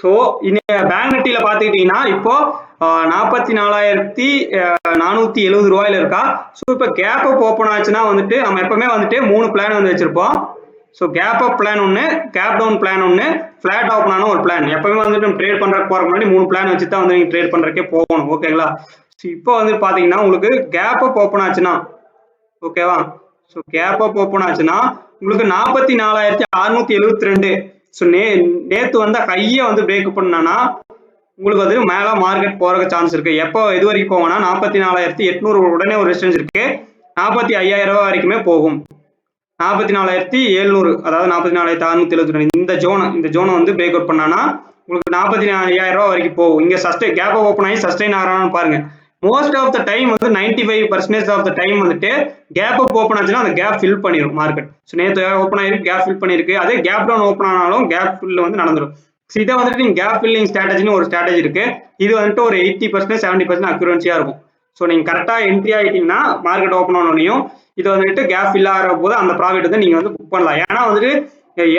So bank நிஃப்டியில பாத்துக்கிட்டீங்கன்னா இப்போ 44,470 ரூபாயில இருக்கா. ஸோ இப்போ கேப் அப் ஓப்பன் ஆச்சுன்னா வந்துட்டு நம்ம எப்பவுமே வந்துட்டு 3 பிளான் வந்து வச்சிருப்போம். ஸோ கேப் அப் பிளான் ஒன்று, கேப் டவுன் பிளான் ஒன்று, ஃபிளாட் ஓப்பன் ஆன ஒரு பிளான். எப்பவுமே வந்துட்டு நம்ம ட்ரேட் பண்றதுக்கு போறதுக்கு முன்னாடி 3 பிளான் வச்சு தான் வந்து நீங்க ட்ரேட் பண்றதுக்கே போகணும். ஓகேங்களா. ஸோ இப்போ வந்து பாத்தீங்கன்னா உங்களுக்கு கேப் அப் ஓப்பன் ஆச்சுன்னா ஓகேவா. ஸோ கேப் அப் ஓப்பன் ஆச்சுன்னா உங்களுக்கு 44,672. ஸோ நேத்து வந்து ஹையை வந்து பிரேக் பண்ணனா உங்களுக்கு வந்து மேல மார்க்கெட் போறதுக்கு சான்ஸ் இருக்கு. எப்போ இது வரைக்கும் போவோம்னா 44,800 உடனே ஒரு ரெசிஸ்டன்ஸ் இருக்கு. 45,000 ரூபாய் வரைக்குமே போகும். 44,700 அதாவது 44,672 இந்த ஜோனை வந்து பிரேக் அவுட் பண்ணானா உங்களுக்கு 45,000 ரூபாய் வரைக்கும் போகும். இங்க சஸ்டெயின் கேப் ஓப்பன் ஆகி சஸ்டெயின் ஆகிறான்னு பாருங்க. மோஸ்ட் ஆஃப் த டைம் வந்து 95% ஆஃப் த டைம் வந்துட்டு கேப் அப் ஓப்பன் ஆச்சுன்னா அந்த கேப் ஃபில் பண்ணிடும் மார்க்கெட். ஸோ நேற்று ஓப்பன் ஆயிருக்கு, கேப் ஃபில் பண்ணிருக்கு. அதே கேப் டவுன் ஓப்பன் ஆனாலும் கேப் ஃபில் வந்து நடந்துடும். இதை வந்துட்டு நீங்க கேப் ஃபில்லிங் ஸ்ட்ராட்டஜின்னு ஒரு ஸ்ட்ராட்டஜி இருக்கு. இது வந்துட்டு ஒரு 80% 70% அக்யூரன்சியா இருக்கும். ஸோ நீங்க கரெக்டா என்ட்ரி ஆகிட்டீங்கன்னா மார்க்கெட் ஓப்பன் ஆனோனையும் இது வந்துட்டு கேப் ஃபில் ஆகிற போது அந்த ப்ராஃபிட் வந்து நீங்க வந்து புக் பண்ணலாம். ஏன்னா வந்துட்டு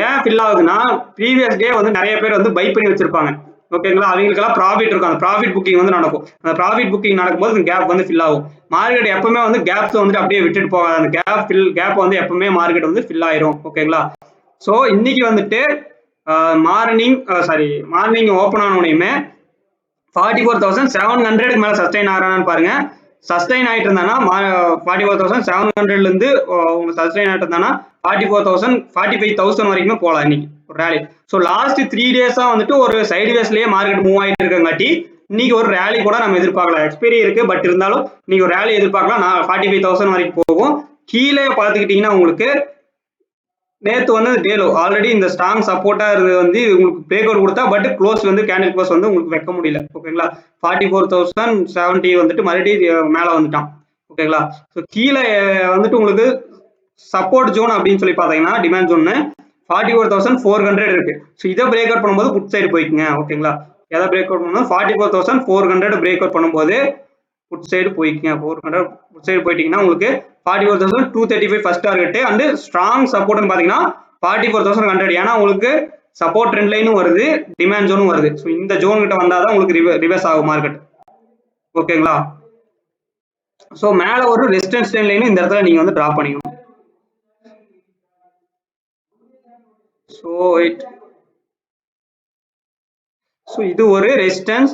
ஏன் ஃபில் ஆகுதுன்னா ப்ரீவியஸ் டே வந்து நிறைய பேர் வந்து பை பண்ணி வச்சிருப்பாங்க. ஓகேங்களா. அவங்களுக்கெல்லாம் ப்ராஃபிட் இருக்கும். அந்த ப்ராஃபிட் புக்கிங் வந்து நடக்கும். அந்த ப்ராஃபிட் புக்கிங் நடக்கும்போது கேப் வந்து ஃபில் ஆகும். மார்க்கெட் எப்பவுமே வந்து கேப்ஸ் வந்துட்டு அப்படியே விட்டுட்டு போகாது. அந்த கேப் வந்து எப்பவுமே மார்க்கெட் வந்து ஃபில் ஆயிரும். ஓகேங்களா. ஸோ இன்னைக்கு வந்துட்டு மார்னிங் ஓப்பன் ஆனோடையுமே 44,700 மேல சஸ்டெயின் ஆகிறான்னு பாருங்க. சஸ்டெயின் ஆயிட்டு இருந்தானா 44,700 இருந்து சஸ்டெயின் ஆயிட்டு இருந்தானா 45,000 வரைக்குமே போகலாம் இன்னைக்கு ஒரு ரேலி. ஸோ லாஸ்ட் 3 டேஸா வந்துட்டு ஒரு சைட்வேஸ்லயே மார்க்கெட் மூவ் ஆயிட்டு இருக்கங்காட்டி இன்னைக்கு ஒரு ரேலி கூட நம்ம எதிர்பார்க்கலாம். எக்ஸ்பைரி இருக்கு, பட் இருந்தாலும் நீங்க ஒரு ரேலி எதிர்பார்க்கலாம். 45,000 வரைக்கும் போகும். கீழே பார்த்துக்கிட்டீங்கன்னா உங்களுக்கு நேற்று வந்து டேலோ ஆல்ரெடி இந்த ஸ்ட்ராங் சப்போர்ட்டா இருந்து வந்து உங்களுக்கு பிரேக் அவுட் கொடுத்தா, பட் க்ளோஸ் வந்து கேண்டில் க்ளோஸ் வந்து உங்களுக்கு வைக்க முடியல. ஓகேங்களா. 44,070 வந்துட்டு மறுபடியும் மேல வந்துட்டான். ஓகேங்களா. ஸோ கீழே வந்துட்டு உங்களுக்கு சப்போர்ட் ஜோன் அப்படின்னு சொல்லி பாத்தீங்கன்னா டிமாண்ட் ஜோன் 44,400 இருக்கு. ஸோ இதை பிரேக் அவுட் பண்ணும்போது புட் சைடு போய்க்குங்க. ஓகேங்களா. எதை பிரேக் அவுட் பண்ணும்போது 44,400 பிரேக் அவுட் பண்ணும்போது புட் சைடு போய்க்குங்க. 400 புட் சைடு போயிட்டீங்கன்னா உங்களுக்கு 44,235 ஃபர்ஸ்ட் டார்கெட் அண்ட் ஸ்ட்ராங் சப்போர்ட்னு பாத்தீங்கன்னா 44,100. ஏன்னா உங்களுக்கு சப்போர்ட் ட்ரெண்ட் லைனும் வருது, டிமாண்ட் ஜோனும் வருது. ஸோ இந்த ஜோன் கிட்ட வந்தாதான் உங்களுக்கு ரிவர்ஸ் ஆகும் மார்க்கெட். ஓகேங்களா. ஸோ மேல ஒரு ரெசிஸ்டன்ஸ் ட்ரெண்ட் லைன் இந்த இடத்துல நீங்க வந்து டிரா பண்ணிக்கணும். ஸோ இது ஒரு ரெசிஸ்டன்ஸ்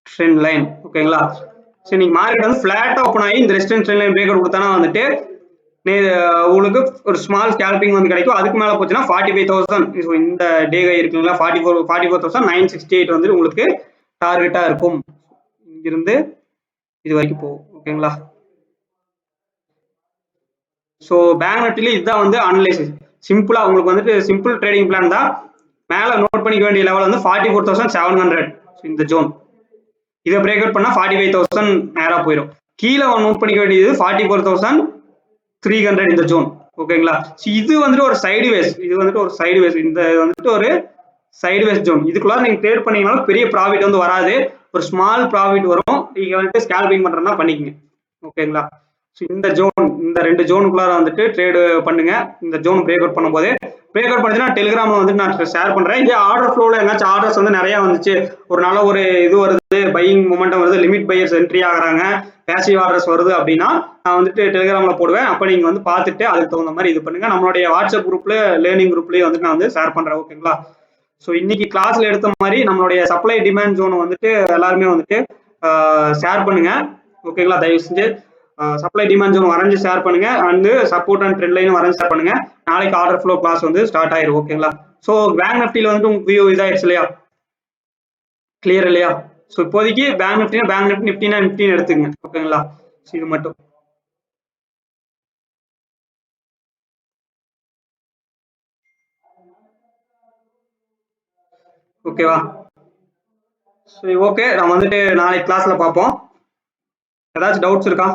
ட்ரெண்ட் லைன். ஓகேங்களா. ஸோ நீங்க மார்க்கெட் வந்து ஃபிளாட்டா ஓப்பன் ஆகி இந்த resistance trend line break out கொடுத்தானா வந்துட்டு உங்களுக்கு ஒரு ஸ்மால் ஸ்கேல்பிங் வந்து கிடைக்கும். அதுக்கு மேல போச்சுன்னா 45,000 இந்த டே இருக்குங்களா 44,968 வந்து உங்களுக்கு டார்கெட்டா இருக்கும். இங்கிருந்து இது வரைக்கும் போகும். ஓகேங்களா. ஸோ பேங்க் நிஃப்டில இதுதான் வந்து அனலைசிஸ். சிம்பிளா உங்களுக்கு வந்துட்டு சிம்பிள் ட்ரேடிங் பிளான் தான். மேல நோட் பண்ணிக்க வேண்டிய லெவல் வந்து 44,700 இந்த ஜோன். இதை பிரேக் அவுட் பண்ணா 45,000 நேரா போயிடும். கீழே நோட் பண்ணிக்க வேண்டியது 44,300 இந்த ஜோன். ஓகேங்களா. இது வந்துட்டு ஒரு சைடுவேஸ். இந்த வந்துட்டு ஒரு சைடுவேஸ் ஜோன். இதுக்குள்ள நீங்க ட்ரேட் பண்ணீங்கனாலும் பெரிய ப்ராஃபிட் வந்து வராது. ஒரு ஸ்மால் ப்ராஃபிட் வரும். நீங்க வந்துட்டு ஸ்கேல்பிங் பண்றதுனா பண்ணிக்கங்க. ஓகேங்களா. இந்த ஜோன் இந்த 2 ஜோனுக்குள்ளார வந்துட்டு ட்ரேடு பண்ணுங்க. இந்த ஜோன் பிரேக் அவுட் பண்ணும்போது பிரேக் அவுட் பண்ணிச்சுன்னா டெலிகிராம்ல வந்து நான் ஷேர் பண்றேன். இதே ஆர்டர் ஃப்ளோல என்னாச்சும் ஆர்டர்ஸ் வந்து நிறைய வந்துச்சு, ஒரு நல்ல ஒரு இது வருது, பையிங் மொமெண்டம் வருது, லிமிட் பையர்ஸ் என்ட்ரி ஆகுறாங்க, பேசிவ் ஆர்டர்ஸ் வருது அப்படின்னா நான் வந்துட்டு டெலிகிராம்ல போடுவேன். அப்ப நீங்க வந்து பார்த்துட்டு அதுக்கு தகுந்த மாதிரி இது பண்ணுங்க. நம்மளுடைய வாட்ஸ்அப் குரூப்ல லேர்னிங் குரூப்லயே வந்து நான் வந்து ஷேர் பண்றேன். ஓகேங்களா. ஸோ இன்னைக்கு கிளாஸ்ல எடுத்த மாதிரி நம்மளுடைய சப்ளை டிமாண்ட் ஜோன் வந்துட்டு எல்லாருமே வந்துட்டு ஷேர் பண்ணுங்க. ஓகேங்களா. தயவு செஞ்சு சப்ளை டிமாண்ட் ஜோன் வரைஞ்சு ஷேர் பண்ணுங்க. And support and trend line வரைஞ்சு ஷேர் பண்ணுங்க. நாளைக்கு ஆர்டர் ஃப்ளோ கிளாஸ் வந்து ஸ்டார்ட் ஆயிரும். ஓகேங்களா. ஸோ பேங்க் நிஃப்டில வந்து உங்களுக்கு வியூ இதாயிடுச்சு இல்லையா, கிளியர் இல்லையா. ஸோ இப்போதைக்கு பேங்க் நிஃப்டினா நிஃப்டின்னு எடுத்துங்க. ஓகேங்களா. இது மட்டும் ஓகேவா. சரி ஓகே, நம்ம வந்துட்டு நாளைக்கு கிளாஸ்ல பார்ப்போம். ஏதாச்சும் டவுட்ஸ் இருக்கா?